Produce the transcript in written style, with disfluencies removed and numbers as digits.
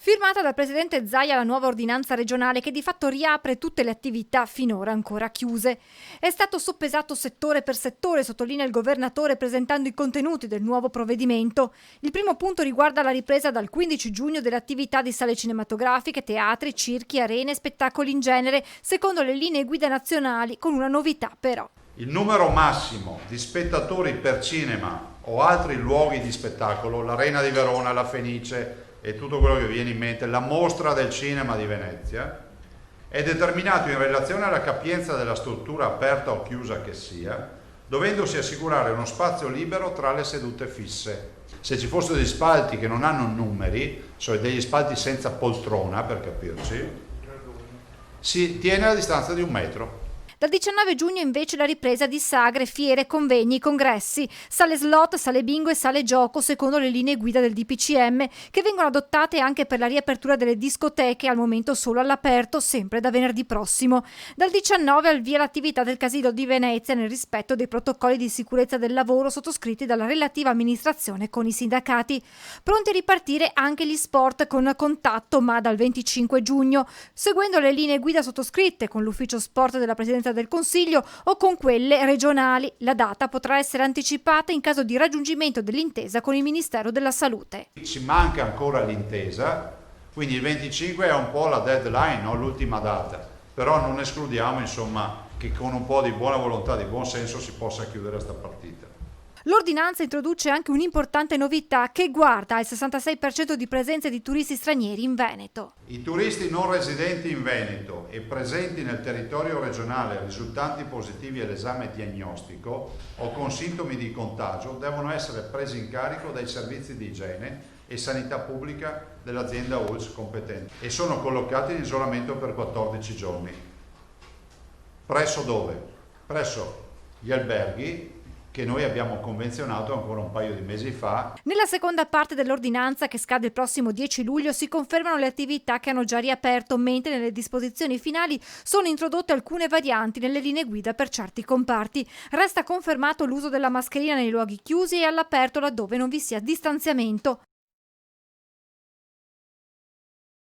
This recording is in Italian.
Firmata dal presidente Zaia la nuova ordinanza regionale che di fatto riapre tutte le attività finora ancora chiuse. È stato soppesato settore per settore, sottolinea il governatore presentando i contenuti del nuovo provvedimento. Il primo punto riguarda la ripresa dal 15 giugno delle attività di sale cinematografiche, teatri, circhi, arene e spettacoli in genere, secondo le linee guida nazionali, con una novità però. Il numero massimo di spettatori per cinema o altri luoghi di spettacolo, l'Arena di Verona, la Fenice e tutto quello che viene in mente, la Mostra del Cinema di Venezia, è determinato in relazione alla capienza della struttura aperta o chiusa che sia, dovendosi assicurare uno spazio libero tra le sedute fisse. Se ci fossero degli spalti che non hanno numeri, cioè degli spalti senza poltrona per capirci, si tiene la distanza di 1 metro. Dal 19 giugno invece la ripresa di sagre, fiere, convegni, congressi, sale slot, sale bingo e sale gioco secondo le linee guida del DPCM che vengono adottate anche per la riapertura delle discoteche, al momento solo all'aperto, sempre da venerdì prossimo. Dal 19 al via l'attività del Casildo di Venezia nel rispetto dei protocolli di sicurezza del lavoro sottoscritti dalla relativa amministrazione con i sindacati. Pronti a ripartire anche gli sport con contatto, ma dal 25 giugno, seguendo le linee guida sottoscritte con l'ufficio sport della Presidenza del Consiglio o con quelle regionali. La data potrà essere anticipata in caso di raggiungimento dell'intesa con il Ministero della Salute. Ci manca ancora l'intesa, quindi il 25 è un po' la deadline, no? L'ultima data, però non escludiamo che con un po' di buona volontà, di buon senso si possa chiudere questa partita. L'ordinanza introduce anche un'importante novità che guarda al 66% di presenza di turisti stranieri in Veneto. I turisti non residenti in Veneto e presenti nel territorio regionale risultanti positivi all'esame diagnostico o con sintomi di contagio devono essere presi in carico dai servizi di igiene e sanità pubblica dell'azienda ULSS competente e sono collocati in isolamento per 14 giorni. Presso dove? Presso gli alberghi che noi abbiamo convenzionato ancora un paio di mesi fa. Nella seconda parte dell'ordinanza, che scade il prossimo 10 luglio, si confermano le attività che hanno già riaperto, mentre nelle disposizioni finali sono introdotte alcune varianti nelle linee guida per certi comparti. Resta confermato l'uso della mascherina nei luoghi chiusi e all'aperto laddove non vi sia distanziamento.